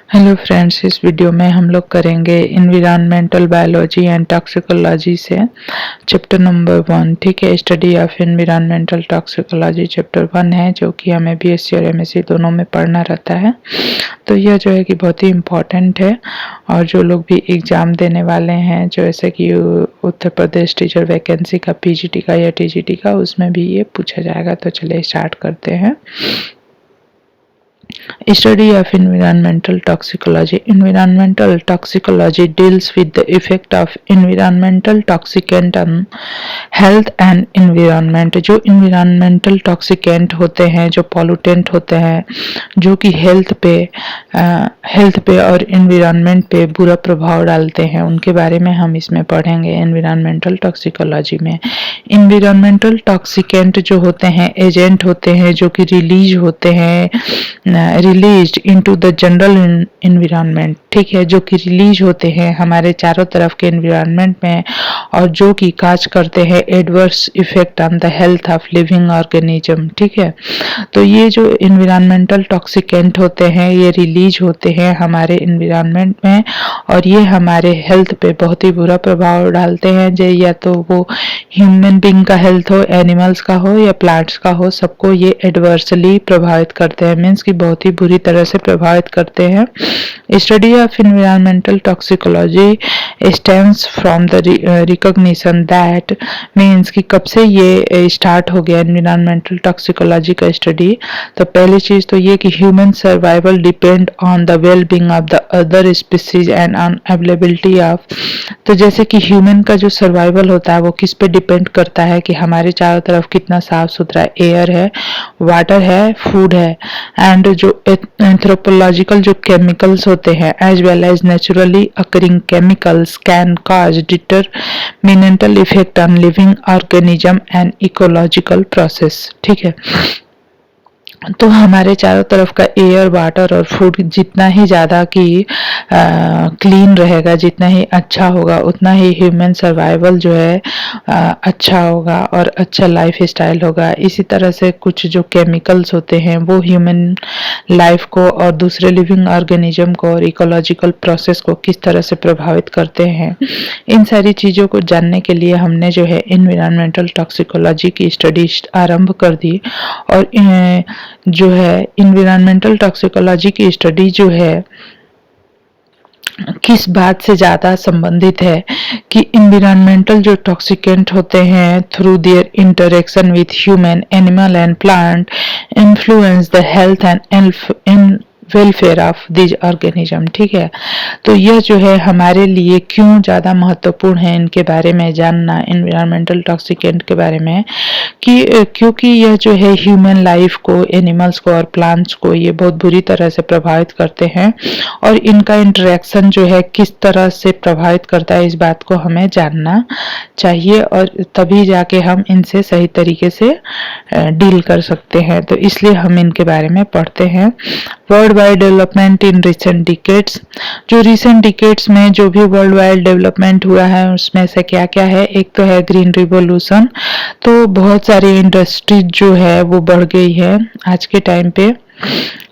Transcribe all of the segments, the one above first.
Hello friends, इस video में हम लोग करेंगे इन्वायरमेंटल बायोलॉजी एंड टॉक्सिकोलॉजी से चैप्टर नंबर 1। ठीक है, study of environmental toxicology chapter 1 है, जो कि हमें बीएससी और एमएससी दोनों में पढ़ना रहता है। तो यह जो है कि बहुत ही इम्पोर्टेंट है, और जो लोग भी एग्ज़ाम देने वाले हैं, जो ऐसे कि उत्तर प्रदेश टीचर वैकेंसी का, पीजीटी का या टीजीटी का, उसमें भी ये पूछा जाएगा। तो चलिए स्टार्ट करते हैं। Study of environmental toxicology. Environmental toxicology deals with the effect of environmental toxicant on health and environment. जो environmental toxicant होते हैं, जो pollutant होते हैं, जो कि हेल्थ पे और environment पे बुरा प्रभाव डालते हैं, उनके बारे में हम इसमें पढ़ेंगे environmental toxicology में। environmental toxicant जो होते हैं, एजेंट होते हैं जो कि रिलीज होते हैं, released into the general environment. ठीक है, जो कि रिलीज होते हैं हमारे चारों तरफ के इन्वायरमेंट में, और जो कि काज करते हैं adverse effect on the health of living organism. ठीक है, तो ये जो इन्वायरमेंटल टॉक्सिकेंट होते हैं, ये रिलीज होते हैं हमारे इन्वायरमेंट में, और ये हमारे हेल्थ पे बहुत ही बुरा प्रभाव डालते हैं। जो या तो वो ह्यूमन बीइंग का हेल्थ हो, एनिमल्स का हो या प्लांट्स का हो, सबको ये एडवर्सली प्रभावित करते हैं, मीन्स कि बहुत ही बुरी तरह से प्रभावित करते हैं। Study of environmental toxicology stems from the recognition that, means कि कब से ये स्टार्ट हो गया इन्वायरमेंटल टॉक्सिकोलॉजी का स्टडी। तो पहली चीज तो ये कि human survival depend on the well being of the other species and on availability of. तो जैसे कि ह्यूमन का जो सर्वाइवल होता है वो किस पे डिपेंड करता है कि हमारे चारों तरफ कितना साफ सुथरा एयर है, वाटर है, फूड है, एंड जो एंथ्रोपोलॉजिकल जो केमिकल्स होते हैं as well as naturally occurring chemicals can cause detrimental effect on living organism and ecological process. ठीक है, तो हमारे चारों तरफ का एयर, वाटर और फूड जितना ही ज़्यादा कि क्लीन रहेगा, जितना ही अच्छा होगा, उतना ही ह्यूमन सर्वाइवल जो है अच्छा होगा और अच्छा लाइफ स्टाइल होगा। इसी तरह से कुछ जो केमिकल्स होते हैं वो ह्यूमन लाइफ को और दूसरे लिविंग ऑर्गेनिज्म को और इकोलॉजिकल प्रोसेस को किस तरह से प्रभावित करते हैं, इन सारी चीज़ों को जानने के लिए हमने जो है इन्वायरमेंटल टॉक्सिकोलॉजी की स्टडी आरंभ कर दी। और जो है इन्वायरमेंटल टॉक्सिकोलॉजी की स्टडी जो है किस बात से ज़्यादा संबंधित है कि इन्वायरमेंटल जो टॉक्सिकेंट होते हैं through their interaction with human, animal and plant influence the health and welfare of these organism. ठीक है, तो यह जो है हमारे लिए क्यों ज़्यादा महत्वपूर्ण है इनके बारे में जानना, इन्वायरमेंटल टॉक्सिकेंट के बारे में, कि क्योंकि यह जो है ह्यूमन लाइफ को, एनिमल्स को और प्लांट्स को ये बहुत बुरी तरह से प्रभावित करते हैं, और इनका इंटरेक्शन जो है किस तरह से प्रभावित करता है, इस बात को हमें जानना चाहिए, और तभी जाके हम इनसे सही तरीके से डील कर सकते हैं। तो इसलिए हम इनके बारे में पढ़ते हैं। World wide development in recent decades, जो रिसेंट डिकेड्स में जो भी वर्ल्ड वाइड डेवलपमेंट हुआ है उसमें से क्या क्या है। एक तो है ग्रीन रिवॉल्यूशन, तो बहुत सारी इंडस्ट्रीज जो है वो बढ़ गई है आज के टाइम पे।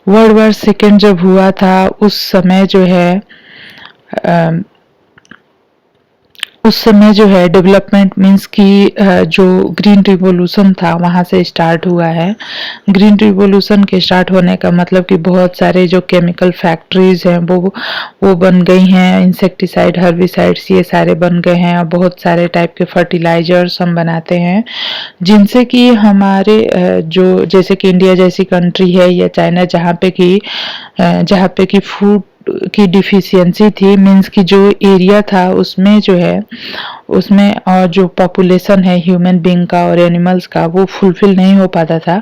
वर्ल्ड वॉर सेकेंड जब हुआ था उस समय जो है डेवलपमेंट मीन्स कि जो ग्रीन रिवॉल्यूशन था वहाँ से स्टार्ट हुआ है। ग्रीन रिवॉल्यूशन के स्टार्ट होने का मतलब कि बहुत सारे जो केमिकल फैक्ट्रीज हैं वो बन गई हैं, इंसेक्टिसाइड, हर्बिसाइड्स ये सारे बन गए हैं, और बहुत सारे टाइप के फर्टिलाइजर्स हम बनाते हैं, जिनसे कि हमारे जो जैसे कि इंडिया जैसी कंट्री है या चाइना, जहाँ पे कि फूड की डिफिशियंसी थी, मीन्स कि जो एरिया था उसमें और जो पॉपुलेशन है ह्यूमन बीइंग का और एनिमल्स का वो फुलफिल नहीं हो पाता था।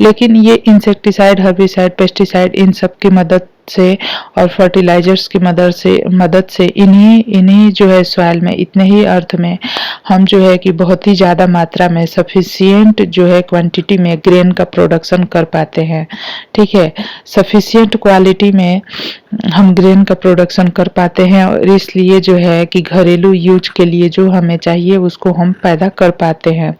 लेकिन ये इंसेक्टिसाइड, हर्बिसाइड, पेस्टिसाइड इन सब की मदद से और फर्टिलाइजर्स की मदद से इन्हीं जो है सॉइल में, इतने ही अर्थ में हम जो है कि बहुत ही ज़्यादा मात्रा में, सफिशिएंट जो है क्वांटिटी में ग्रेन का प्रोडक्शन कर पाते हैं। ठीक है, सफिशिएंट क्वालिटी में हम ग्रेन का प्रोडक्शन कर पाते हैं, और इसलिए जो है कि घरेलू यूज के लिए जो हमें चाहिए उसको हम पैदा कर पाते हैं।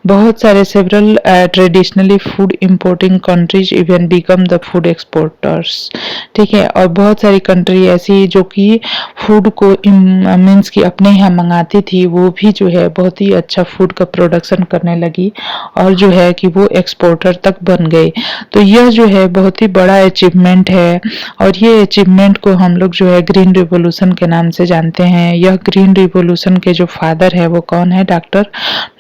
बहुत सारे several traditionally food importing countries even become the food exporters, ठीक है। और बहुत सारी कंट्री ऐसी जो कि फूड को मीन्स कि अपने यहाँ मंगाती थी, वो भी जो है बहुत ही अच्छा फूड का प्रोडक्शन करने लगी और जो है कि वो एक्सपोर्टर तक बन गई। तो यह जो है बहुत ही बड़ा अचीवमेंट है और ये अचीवमेंट को हम लोग जो है ग्रीन रिवॉल्यूशन के नाम से जानते हैं। यह ग्रीन रिवॉल्यूशन के जो फादर है वो कौन है? Doctor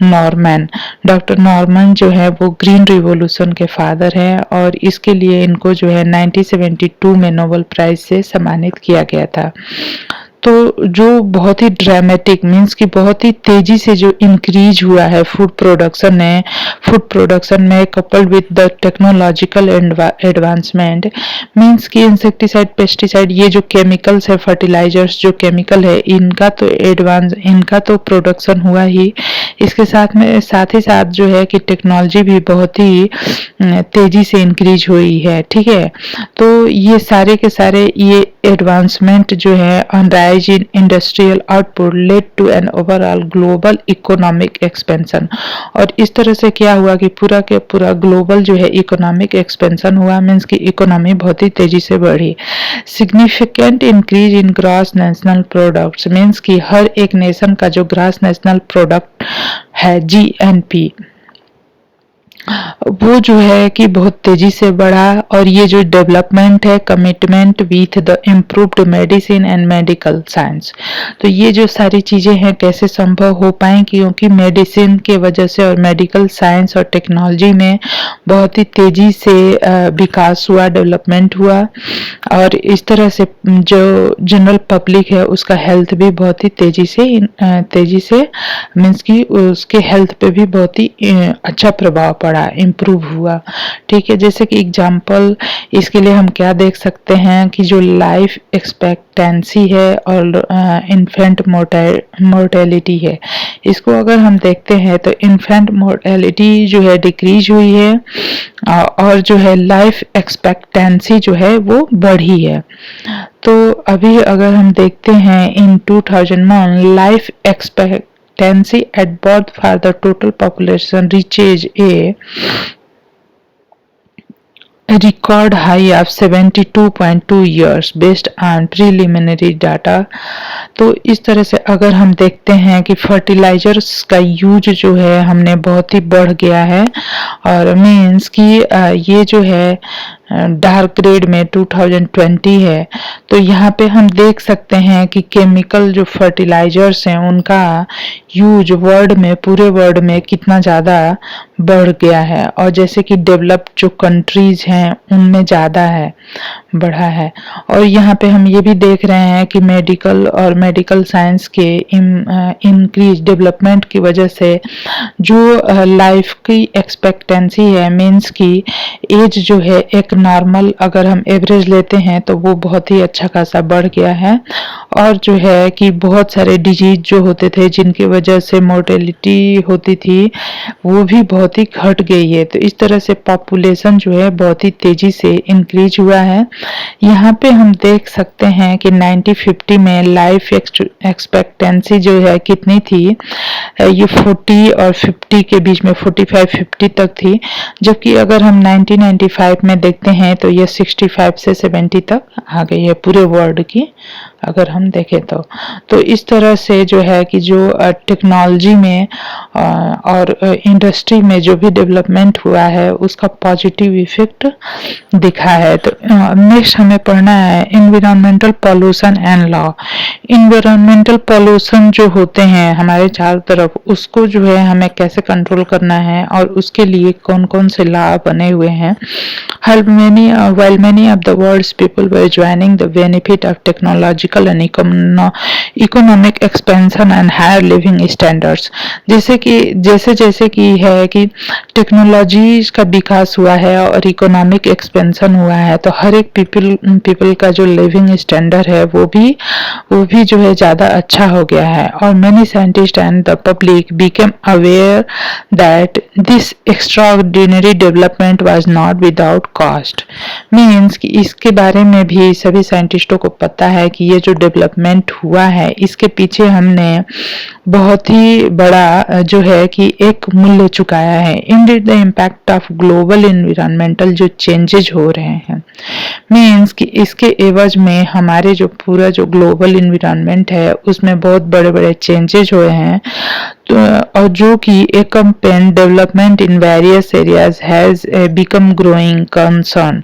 Norman. डॉक्टर नॉर्मन जो है वो ग्रीन रिवॉल्यूशन के फादर है और इसके लिए इनको जो है 1972 में नोबेल प्राइज से सम्मानित किया गया था। तो जो बहुत ही ड्रामेटिक मीन्स कि बहुत ही तेजी से जो इंक्रीज हुआ है फूड प्रोडक्शन में coupled with the technological advancement, means कि इंसेक्टिसाइड, पेस्टिसाइड, ये जो केमिकल्स है, फर्टिलाइजर्स जो केमिकल है, इनका तो प्रोडक्शन हुआ ही, इसके साथ ही साथ जो है कि टेक्नोलॉजी भी बहुत ही तेजी से इंक्रीज हुई है। ठीक है। तो ये सारे के सारे ये एडवांसमेंट जो है on rise in industrial output led to an overall global economic expansion. और इस तरह से क्या हुआ कि पूरा के पूरा ग्लोबल जो है इकोनॉमिक एक्सपेंशन हुआ, मीन्स की इकोनॉमी बहुत ही तेजी से बढ़ी। Significant increase in gross national products, means की हर एक नेशन का जो ग्रॉस नेशनल प्रोडक्ट है GNP, वो जो है कि बहुत तेजी से बढ़ा। और ये जो डेवलपमेंट है commitment with the improved medicine and medical science, तो ये जो सारी चीजें हैं कैसे संभव हो पाए? क्योंकि मेडिसिन के वजह से और मेडिकल साइंस और टेक्नोलॉजी में बहुत ही तेजी से विकास हुआ, डेवलपमेंट हुआ और इस तरह से जो जनरल पब्लिक है उसका हेल्थ भी बहुत ही तेजी से मीन्स कि उसके हेल्थ पे भी बहुत ही अच्छा प्रभाव पड़ा, इम्प्रूव हुआ। ठीक है। जैसे कि एग्जाम्पल इसके लिए हम क्या देख सकते हैं कि जो लाइफ एक्सपेक्टेंसी है और इन्फेंट मोर्टेलिटी है, इसको अगर हम देखते हैं तो इन्फेंट मोर्टेलिटी जो है डिक्रीज हुई है और जो है लाइफ एक्सपेक्टेंसी जो है वो बढ़ी है। तो अभी अगर हम देखते हैं इन 2001 life expectancy at birth for the total population reaches a record high of 72.2 years based on preliminary data। तो इस तरह से अगर हम देखते हैं कि फर्टिलाइजर्स का यूज जो है हमने बहुत ही बढ़ गया है और मीन्स कि ये जो है डार्क ग्रेड में 2020 है, तो यहाँ पे हम देख सकते हैं कि केमिकल जो फर्टिलाइजर्स हैं उनका यूज पूरे वर्ल्ड में कितना ज़्यादा बढ़ गया है और जैसे कि डेवलप्ड जो कंट्रीज हैं उनमें ज़्यादा है, बढ़ा है। और यहाँ पे हम ये भी देख रहे हैं कि मेडिकल साइंस के इंक्रीज डेवलपमेंट की वजह से जो लाइफ की एक्सपेक्टेंसी है, मीन्स की एज जो है एक नॉर्मल अगर हम एवरेज लेते हैं तो वो बहुत ही अच्छा खासा बढ़ गया है और जो है कि बहुत सारे डिजीज जो होते थे जिनकी वजह से मोर्टेलिटी होती थी वो भी बहुत ही घट गई है। तो इस तरह से पॉपुलेशन जो है बहुत ही तेजी से इंक्रीज हुआ है। यहाँ पे हम देख सकते हैं कि 1950 में लाइफ एक्सपेक्टेंसी जो है कितनी थी, ये 40 और 50 के बीच में 45-50 तक थी, जबकि अगर हम 1995 में देखते हैं तो ये 65 से 70 तक आ गई है पूरे वर्ल्ड की अगर हम देखें तो इस तरह से जो है कि जो टेक्नोलॉजी में और इंडस्ट्री में जो भी डेवलपमेंट हुआ है उसका पॉजिटिव इफेक्ट दिखा है। तो नेक्स्ट हमें पढ़ना है environmental pollution and law. Environmental pollution जो होते हैं हमारे चारों तरफ, उसको जो है हमें कैसे कंट्रोल करना है और उसके लिए कौन कौन से लॉ बने हुए हैं। While many of the world's people were joining the benefit of technological and economic expansion and higher living standards, जैसे कि है कि टेक्नोलॉजी का विकास हुआ है और इकोनॉमिक एक्सपेंशन हुआ है, तो हर एक पीपल का जो लिविंग स्टैंडर्ड है वो भी जो है ज़्यादा अच्छा हो गया है। और many scientists and the public became aware that this extraordinary development was not without cost। Means कि इसके बारे में भी सभी साइंटिस्टों को पता है कि ये जो डेवलपमेंट हुआ है इसके पीछे हमने बहुत ही बड़ा जो है कि एक मूल्य चुकाया है। Indeed the impact of global environmental जो चेंजेज हो रहे हैं, मीन्स कि इसके एवज में हमारे जो पूरा जो ग्लोबल एनवायरनमेंट है उसमें बहुत बड़े बड़े चेंजेज हुए हैं। तो और जो कि एक campaign development in various areas has become growing concern,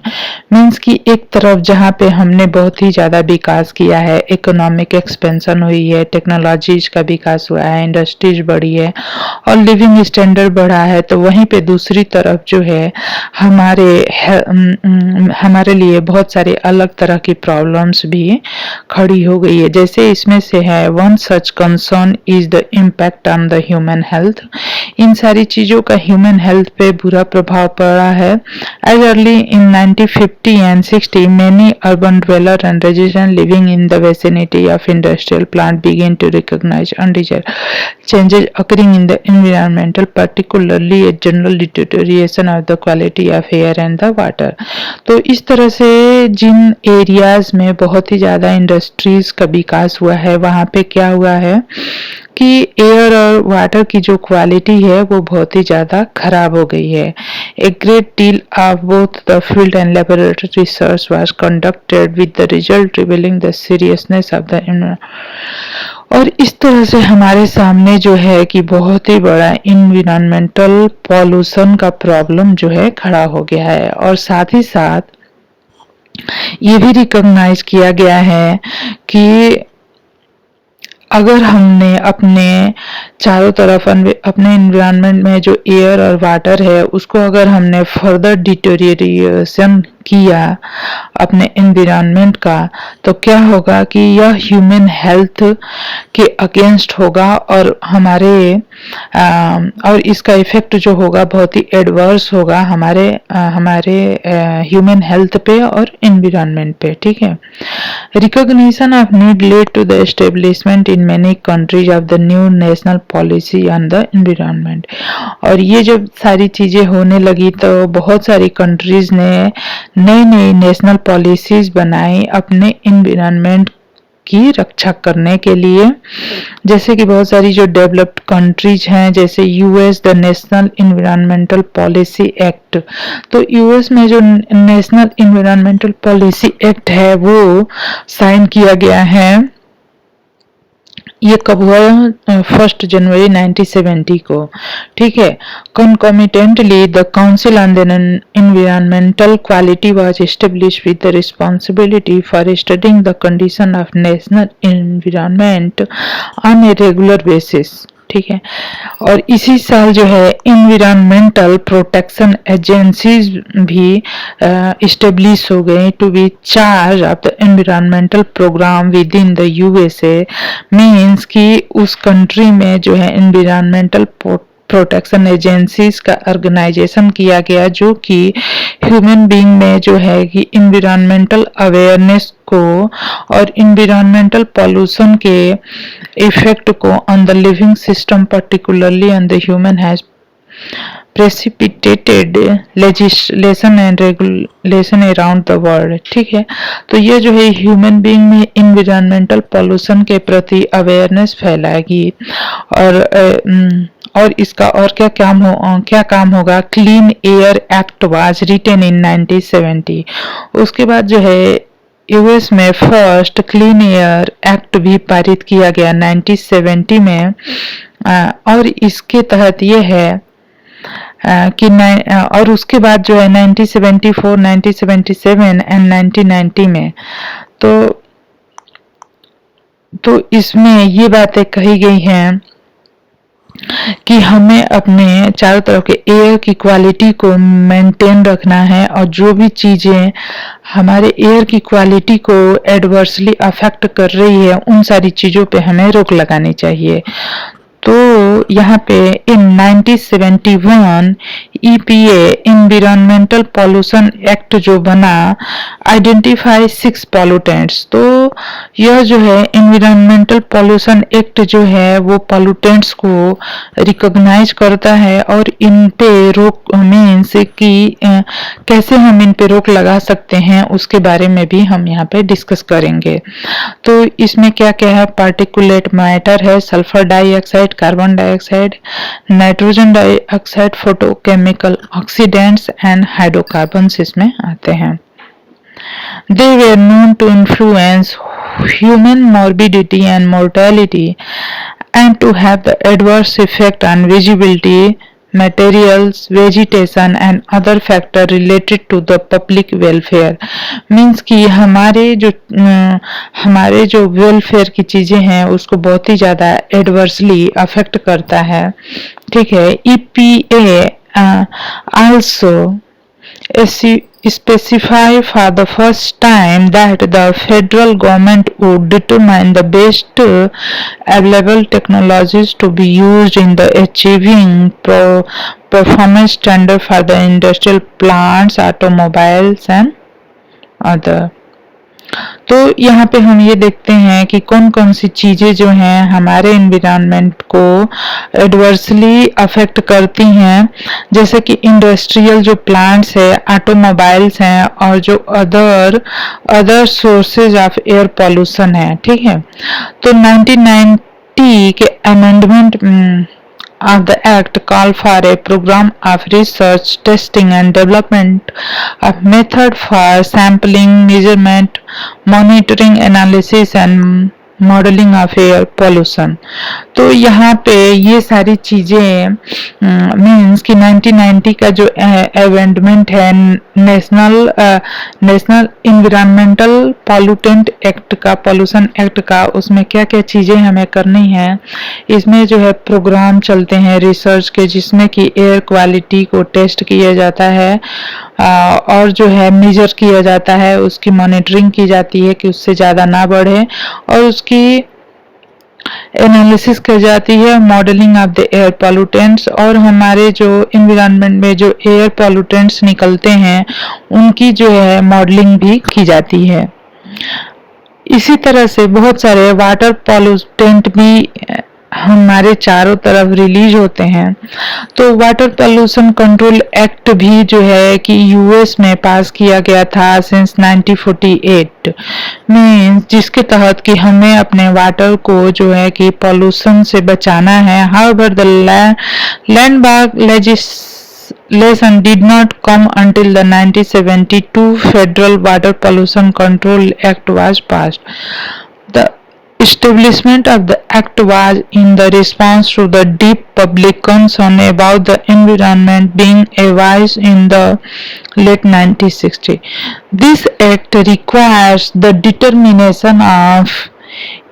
means कि एक तरफ जहाँ पे हमने बहुत ही ज़्यादा विकास किया है, इकोनॉमिक एक्सपेंशन हुई है, टेक्नोलॉजीज का विकास हुआ है, इंडस्ट्रीज बढ़ी है और लिविंग स्टैंडर्ड बढ़ा है, तो वहीं पे दूसरी तरफ जो है हमारे लिए बहुत सारे अलग तरह की प्रॉब्लम्स भी खड़ी हो गई है। जैसे इसमें से है one such concern is the impact on the human health. इन सारी चीज़ों का ह्यूमन हेल्थ पे बुरा प्रभाव पड़ा है। As early in 1950 and 60 many urban dweller and residents living in the vicinity of industrial plant begin to recognize undesired changes occurring in the environmental, particularly a general deterioration of the quality of air and the water। तो इस तरह से जिन areas में बहुत ही ज़्यादा industries का विकास हुआ है, वहाँ पे क्या हुआ है कि एयर और वाटर की जो क्वालिटी है वो बहुत ही ज़्यादा खराब हो गई है। A great deal of both the field and laboratory research was conducted with the result revealing the seriousness of the. और इस तरह से हमारे सामने जो है कि बहुत ही बड़ा इन्वायरमेंटल पॉल्यूशन का प्रॉब्लम जो है खड़ा हो गया है। और साथ ही साथ ये भी रिकॉग्नाइज किया गया है कि अगर हमने अपने चारों तरफ अपने एनवायरनमेंट में जो एयर और वाटर है उसको अगर हमने फर्दर डिटोरिएशन किया अपने एनवायरनमेंट का, तो क्या होगा कि यह ह्यूमन हेल्थ के अगेंस्ट होगा और और इसका इफेक्ट जो होगा बहुत ही एडवर्स होगा हमारे ह्यूमन हेल्थ पे और एनवायरनमेंट पे। ठीक है। Recognition of need led to the establishment in many countries of the new national policy on the environment. और ये जब सारी चीजें होने लगी तो बहुत सारी कंट्रीज ने नई नई नेशनल पॉलिसीज बनाई अपने एनवायरनमेंट की रक्षा करने के लिए। जैसे कि बहुत सारी जो डेवलप्ड कंट्रीज हैं, जैसे US the national environmental policy act. तो यूएस में जो नेशनल एनवायरनमेंटल पॉलिसी एक्ट है वो साइन किया गया है। ये कब हुआ? 1 जनवरी 1970 को। ठीक है। Concomitantly, the Council on the Environmental Quality was established with the responsibility for studying the condition of national environment on a regular basis। ठीक है। और इसी साल जो है एनवायरमेंटल प्रोटेक्शन एजेंसीज भी इस्टेब्लिश हो गई to be charge of the environmental programme within the USA. Means कि उस कंट्री में जो है एनवायरमेंटल प्रोटेक्शन एजेंसीज का ऑर्गेनाइजेशन किया गया, जो कि ह्यूमन बीइंग में जो है कि एनवायरमेंटल अवेयरनेस को और एनवायरमेंटल पॉल्यूशन के इफेक्ट को on the living system particularly on the human has precipitated legislation and regulation around the world। ठीक है। तो ये जो है ह्यूमन बीइंग में एनवायरमेंटल पॉल्यूशन के प्रति अवेयरनेस फैलाएगी। और इसका और क्या काम होगा? Clean air act was written in 1970। उसके बाद जो है यूएस में फर्स्ट क्लीन एयर एक्ट भी पारित किया गया 1970 में। और इसके तहत ये है और उसके बाद जो है 1974, 1977 एंड 1990 में तो इसमें ये बातें कही गई हैं कि हमें अपने चारों तरफ के एयर की क्वालिटी को मेंटेन रखना है और जो भी चीजें हमारे एयर की क्वालिटी को एडवर्सली अफेक्ट कर रही है उन सारी चीजों पे हमें रोक लगानी चाहिए। तो यहाँ पे इन 1971 ईपीए इन्वायरमेंटल पॉल्यूशन एक्ट जो बना, आइडेंटिफाई 6 पॉल्यूटेंट्स। तो यह जो है इन्वायरमेंटल पॉल्यूशन एक्ट जो है वो पॉल्यूटेंट्स को रिकॉग्नाइज करता है और इन पे रोक मीन्स कि कैसे हम इन पे रोक लगा सकते हैं उसके बारे में भी हम यहाँ पे डिस्कस करेंगे। तो इसमें क्या क्या है, पार्टिकुलेट मैटर है, sulphur dioxide, carbon dioxide, nitrogen dioxide, photochemical oxidants and hydrocarbons इसमें आते हैं। They were known to influence human morbidity and mortality and to have the adverse effect on visibility, materials, vegetation and other factor related to the public welfare। Means कि हमारे जो welfare की चीजें हैं उसको बहुत ही ज्यादा एडवर्सली अफेक्ट करता है। ठीक है। EPA also specify for the first time that the federal government would determine the best available technologies to be used in the achieving performance standard for the industrial plants, automobiles and other। तो यहाँ पे हम ये देखते हैं कि कौन कौन सी चीजें जो हैं हमारे एनवायरनमेंट को एडवर्सली अफेक्ट करती हैं, जैसे कि इंडस्ट्रियल जो प्लांट्स है, ऑटोमोबाइल्स हैं और जो other sources of air pollution है। ठीक है। तो 1990 के amendment of the act call for a program of research, testing and development of method for sampling, measurement, monitoring, analysis and modelling of air pollution. तो यहाँ पे ये सारी चीजें मीन्स कि 1990 का जो अमेंडमेंट है नेशनल इन्वायरमेंटल पॉल्यूटेंट एक्ट का, पॉल्यूशन एक्ट का, उसमें क्या क्या चीजें हमें करनी है। इसमें जो है प्रोग्राम चलते हैं रिसर्च के, जिसमें कि एयर क्वालिटी को टेस्ट किया जाता है और जो है मेजर किया जाता है, उसकी मॉनिटरिंग की जाती है कि उससे ज़्यादा ना बढ़े और उसकी एनालिसिस की जाती है, modelling of the air pollutants, और हमारे जो एनवायरनमेंट में जो एयर पॉल्यूटेंट्स निकलते हैं उनकी जो है मॉडलिंग भी की जाती है। इसी तरह से बहुत सारे वाटर पॉल्यूटेंट भी हमारे चारों तरफ रिलीज होते हैं। तो वाटर पॉल्यूशन कंट्रोल एक्ट भी जो है कि यूएस में पास किया गया था सिंस 1948 में, जिसके तहत कि हमें अपने वाटर को जो है कि पॉल्यूशन से बचाना है। However the landmark legislation did not come until the 1972 Federal Water Pollution Control Act was passed. The establishment of the act was in the response to the deep public concern about the environment being arised in the late 1960s. This act requires the determination of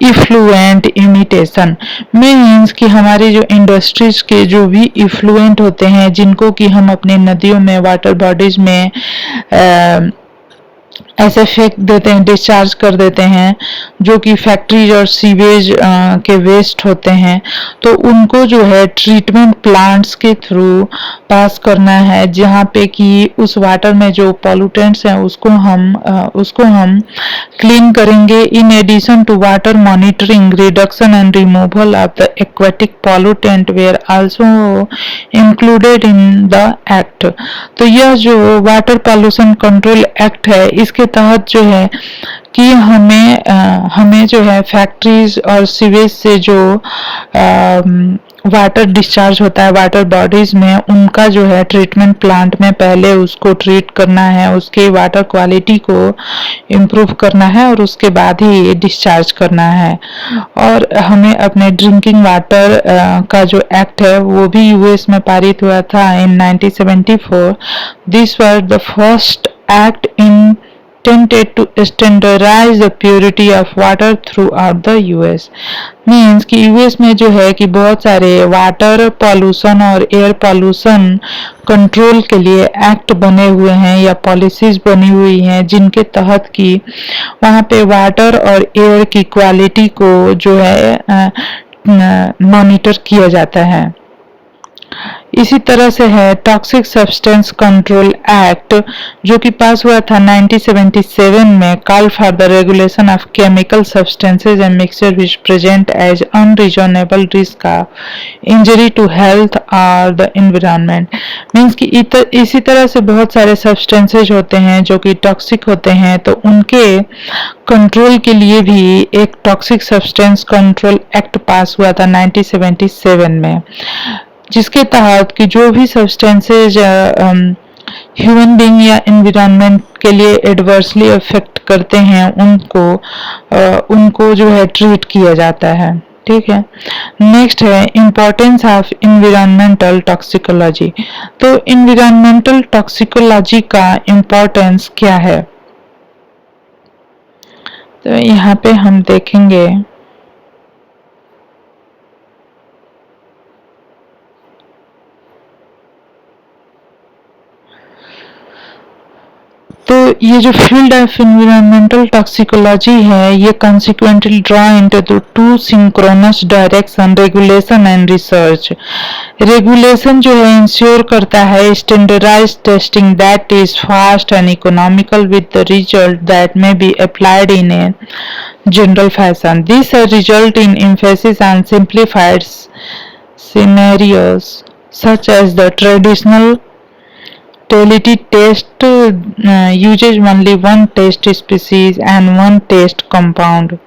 effluent imitation. Means कि हमारे जो industries के जो भी effluent होते हैं, जिनको कि हम अपने नदियों में, वाटर बॉडीज में ऐसे फेंक देते हैं, डिस्चार्ज कर देते हैं, जो कि फैक्ट्रीज और सीवेज के वेस्ट होते हैं, तो उनको जो है ट्रीटमेंट प्लांट्स के थ्रू पास करना है, जहाँ पे कि उस वाटर में जो पॉल्यूटेंट्स हैं उसको हम क्लीन करेंगे। In addition to water monitoring, reduction and removal of the aquatic pollutant were also included in the act. तो यह जो वाटर पॉल्यूशन कंट्रोल एक्ट है, इसके तहत जो है कि हमें जो है फैक्ट्रीज और सीवेज से जो वाटर डिस्चार्ज होता है वाटर बॉडीज में, उनका जो है ट्रीटमेंट प्लांट में पहले उसको ट्रीट करना है, उसके वाटर क्वालिटी को इम्प्रूव करना है और उसके बाद ही डिस्चार्ज करना है। और हमें अपने ड्रिंकिंग वाटर का जो एक्ट है वो भी यूएस में पारित हुआ था इन 1974। This was the first act intended to standardize the purity of water throughout the US। Means कि यूएस में जो है कि बहुत सारे वाटर पॉल्यूशन और एयर पॉल्यूशन कंट्रोल के लिए एक्ट बने हुए हैं या पॉलिसीज बनी हुई हैं, जिनके तहत कि वहाँ पे वाटर और एयर की क्वालिटी को जो है मॉनिटर किया जाता है। इसी तरह से है टॉक्सिक सब्सटेंस कंट्रोल एक्ट, जो कि पास हुआ था 1977 में, call for the regulation of chemical substances and mixture which present as unreasonable risk of injury to health और द एनवायरनमेंट। मीन्स कि इसी तरह से बहुत सारे सब्सटेंसेज होते हैं जो कि टॉक्सिक होते हैं, तो उनके कंट्रोल के लिए भी एक टॉक्सिक सब्सटेंस कंट्रोल एक्ट पास हुआ था 1977 में, जिसके तहत कि जो भी सब्सटेंसेज ह्यूमन बीइंग या एनवायरनमेंट के लिए एडवर्सली अफेक्ट करते हैं उनको जो है ट्रीट किया जाता है। ठीक है। नेक्स्ट है इम्पोर्टेंस ऑफ एनवायरमेंटल टॉक्सिकोलॉजी। तो एनवायरमेंटल टॉक्सिकोलॉजी का इम्पोर्टेंस क्या है, तो यहाँ पे हम देखेंगे तो ये जो फील्ड ऑफ एनवायरमेंटल टॉक्सिकोलॉजी है, ये consequently draw into two synchronous direction, regulation and research. Regulation जो है इंश्योर करता है standardised testing that is fast and economical with the result that may be applied in a general fashion. These result in emphasis on simplified scenarios such as the traditional totality test uses only one test species and one test compound.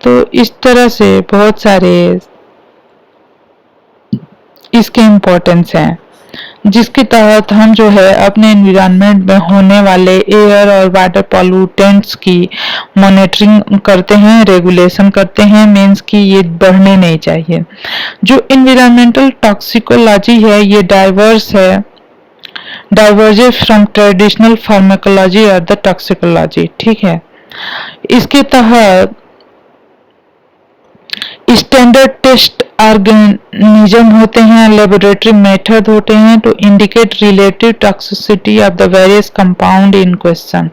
तो इस तरह से बहुत सारे इसके importance हैं, जिसके तहत हम जो है अपने एनवायरनमेंट में होने वाले एयर और वाटर पॉल्यूटेंट्स की मॉनिटरिंग करते हैं, रेगुलेशन करते हैं, मीन्स कि ये बढ़ने नहीं चाहिए। जो एनवायरमेंटल टॉक्सिकोलॉजी है ये डाइवर्जेस फ्रॉम ट्रेडिशनल फार्माकोलॉजी और द टॉक्सिकोलॉजी। ठीक है। इसके तहत स्टैंडर्ड टेस्ट ऑर्गेनिज्म होते हैं, लेबोरेटरी मेथड होते हैं to indicate relative toxicity of the various compound in question.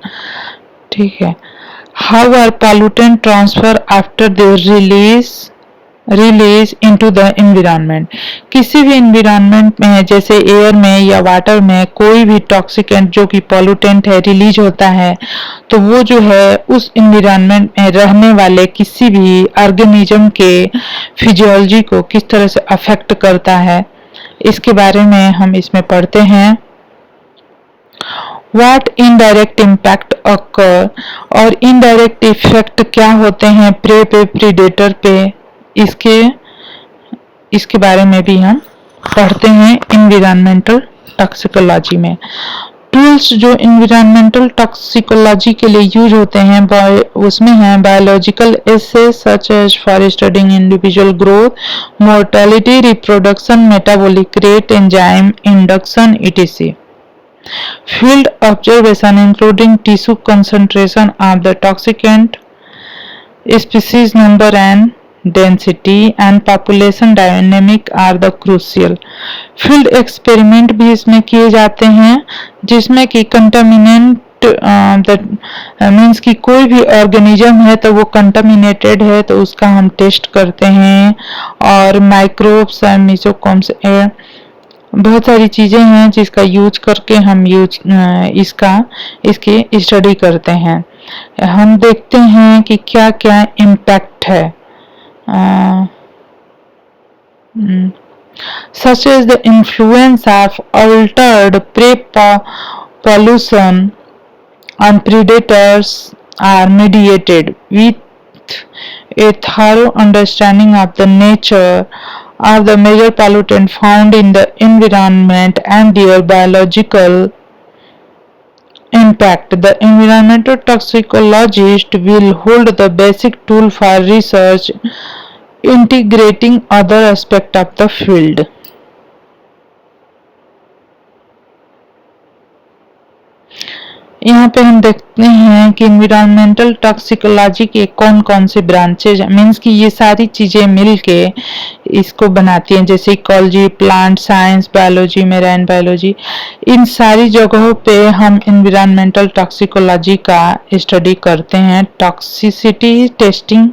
ठीक है। How are pollutant transfer after their release into the environment. किसी भी एनवायरनमेंट में जैसे एयर में या वाटर में कोई भी टॉक्सिकेंट जो कि पॉल्यूटेंट है रिलीज होता है, तो वो जो है उस एनवायरनमेंट में रहने वाले किसी भी ऑर्गेनिज्म के फिजियोलॉजी को किस तरह से अफेक्ट करता है, इसके बारे में हम इसमें पढ़ते हैं। What indirect impact occur, और इनडायरेक्ट इफेक्ट क्या होते हैं प्रे पे, प्रीडेटर पे, इसके बारे में भी हम पढ़ते हैं एनवायरमेंटल टॉक्सिकोलॉजी में। टूल्स जो एनवायरमेंटल टॉक्सिकोलॉजी के लिए यूज होते हैं उसमें हैं biological assay such as for studying individual growth, mortality, reproduction, metabolic rate, enzyme induction etc. Field observation including tissue concentration of the toxicant, species number and density and population dynamic are the crucial. Field experiment भी इसमें किए जाते हैं, जिसमें कि contaminant means कि कोई भी ऑर्गेनिज्म है तो वो कंटामिनेटेड है तो उसका हम टेस्ट करते हैं, और माइक्रोब्स एंड मेसोकॉम्स बहुत सारी चीजें हैं जिसका यूज करके हम इसकी स्टडी करते हैं। हम देखते हैं कि क्या क्या इम्पैक्ट है, such as the influence of altered prey pollution on predators are mediated with a thorough understanding of the nature of the major pollutant found in the environment and their biological impact. The environmental toxicologist will hold the basic tool for research integrating other aspects of the field. यहाँ पे हम देखते हैं कि environmental toxicology के कौन कौन से ब्रांचेज मीन्स कि ये सारी चीजें मिलके इसको बनाती हैं, जैसे ecology, plant science, biology, marine biology. इन सारी जगहों पे हम एनवायरमेंटल टॉक्सिकोलॉजी का स्टडी करते हैं। टॉक्सिसिटी टेस्टिंग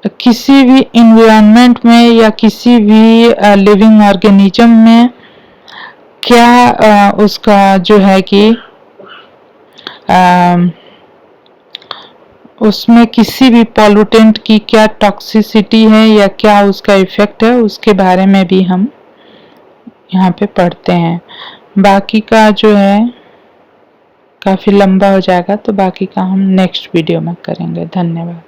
किसी भी इन्वायरमेंट में या किसी भी लिविंग ऑर्गेनिज्म में क्या उसका जो है कि उसमें किसी भी पॉल्यूटेंट की क्या टॉक्सिसिटी है या क्या उसका इफेक्ट है, उसके बारे में भी हम यहाँ पे पढ़ते हैं। बाकी का जो है काफ़ी लंबा हो जाएगा, तो बाकी का हम नेक्स्ट वीडियो में करेंगे। धन्यवाद।